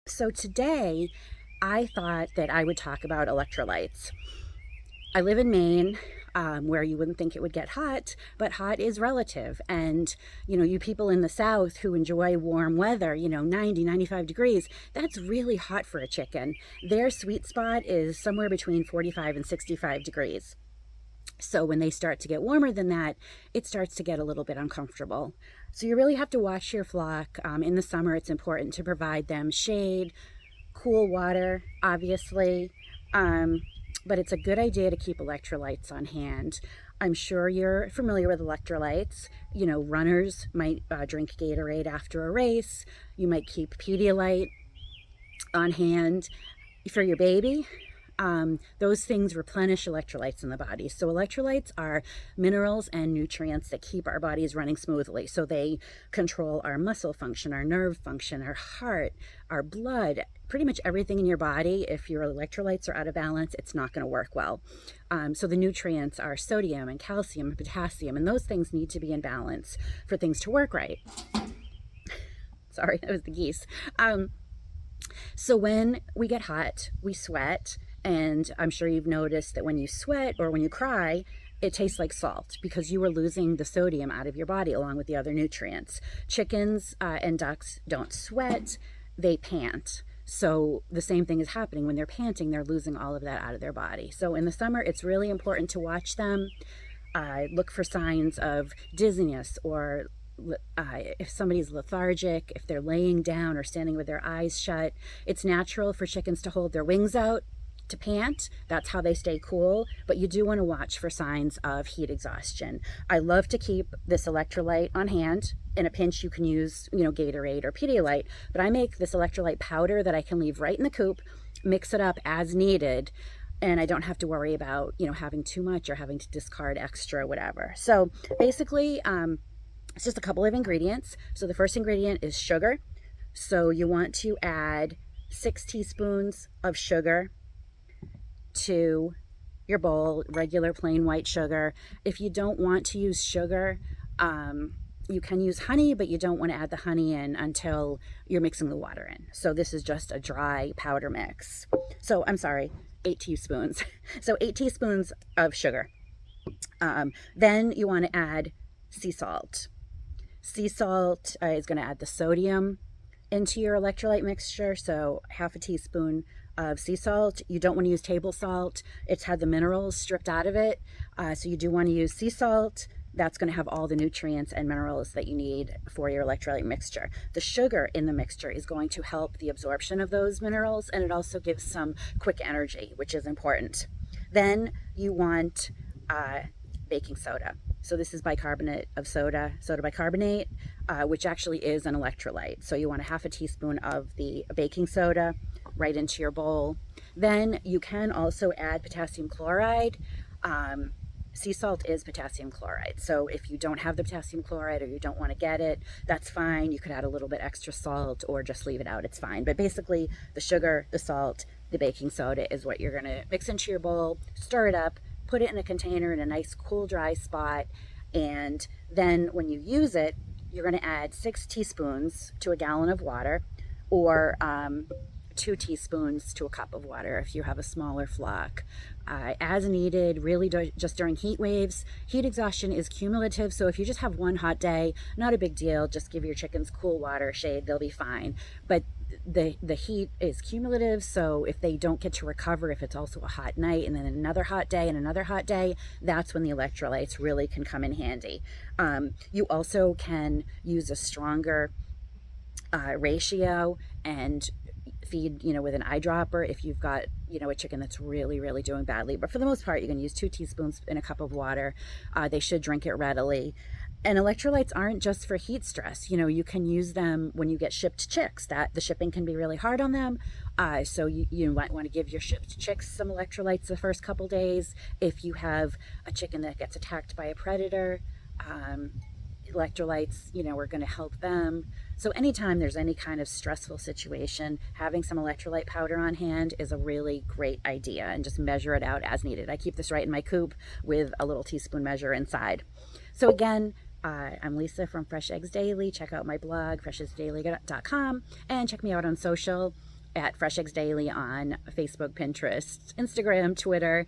So today I thought that I would talk about electrolytes. I live in Maine, where you wouldn't think it would get hot, but hot is relative. And, you people in the South who enjoy warm weather, 90, 95 degrees, that's really hot for a chicken. Their sweet spot is somewhere between 45 and 65 degrees. So when they start to get warmer than that, it starts to get a little bit uncomfortable. So you really have to watch your flock. In the summer, it's important to provide them shade, cool water, obviously. Um, but it's a good idea to keep electrolytes on hand. I'm sure you're familiar with electrolytes. Runners might drink Gatorade after a race. You might keep Pedialyte on hand for your baby. Those things replenish electrolytes in the body. So electrolytes are minerals and nutrients that keep our bodies running smoothly. So they control our muscle function, our nerve function, our heart, our blood, pretty much everything in your body. If your electrolytes are out of balance, it's not going to work well. So the nutrients are sodium and calcium and potassium, and those things need to be in balance for things to work right. Sorry, that was the geese. So when we get hot, we sweat. And I'm sure you've noticed that when you sweat or when you cry, it tastes like salt because you are losing the sodium out of your body along with the other nutrients. Chickens and ducks don't sweat, they pant. So the same thing is happening when they're panting, they're losing all of that out of their body. So in the summer, it's really important to watch them. Look for signs of dizziness or if somebody's lethargic, if they're laying down or standing with their eyes shut. It's natural for chickens to hold their wings out to pant. That's how they stay cool, but you do want to watch for signs of heat exhaustion. I love to keep this electrolyte on hand. In a pinch, you can use, Gatorade or Pedialyte, but I make this electrolyte powder that I can leave right in the coop, mix it up as needed, and I don't have to worry about, having too much or having to discard extra, whatever. So basically, it's just a couple of ingredients. So the first ingredient is sugar. So you want to add 6 teaspoons of sugar to your bowl, regular plain white sugar. If you don't want to use sugar, you can use honey, but you don't want to add the honey in until you're mixing the water in. So this is just a dry powder mix. So I'm sorry, 8 teaspoons. So 8 teaspoons of sugar. Then you want to add sea salt. Sea salt is going to add the sodium into your electrolyte mixture. So half a teaspoon of sea salt. You don't want to use table salt. It's had the minerals stripped out of it. So you do want to use sea salt. That's going to have all the nutrients and minerals that you need for your electrolyte mixture. The sugar in the mixture is going to help the absorption of those minerals, and it also gives some quick energy, which is important. Then you want baking soda. So this is bicarbonate of soda bicarbonate, which actually is an electrolyte. So you want a half a teaspoon of the baking soda right into your bowl. Then you can also add potassium chloride. Sea salt is potassium chloride. So if you don't have the potassium chloride or you don't want to get it, that's fine. You could add a little bit extra salt or just leave it out. It's fine. But basically the sugar, the salt, the baking soda is what you're going to mix into your bowl, stir it up, put it in a container in a nice cool dry spot, and then when you use it, you're going to add 6 teaspoons to a gallon of water, or 2 teaspoons to a cup of water if you have a smaller flock. As needed, really just during heat waves. Heat exhaustion is cumulative, so if you just have one hot day, not a big deal. Just give your chickens cool water, shade, they'll be fine. But the heat is cumulative, so if they don't get to recover, if it's also a hot night and then another hot day and another hot day, that's when the electrolytes really can come in handy. You also can use a stronger ratio and feed, with an eyedropper if you've got, a chicken that's really, really doing badly. But for the most part, you can use 2 teaspoons in a cup of water. They should drink it readily. And electrolytes aren't just for heat stress. You can use them when you get shipped chicks. That the shipping can be really hard on them. So you might want to give your shipped chicks some electrolytes the first couple days. If you have a chicken that gets attacked by a predator, electrolytes, are going to help them. So anytime there's any kind of stressful situation, having some electrolyte powder on hand is a really great idea, and just measure it out as needed. I keep this right in my coop with a little teaspoon measure inside. So again, I'm Lisa from Fresh Eggs Daily. Check out my blog, fresheggsdaily.com, and check me out on social. at Fresh Eggs Daily on Facebook, Pinterest, Instagram, Twitter.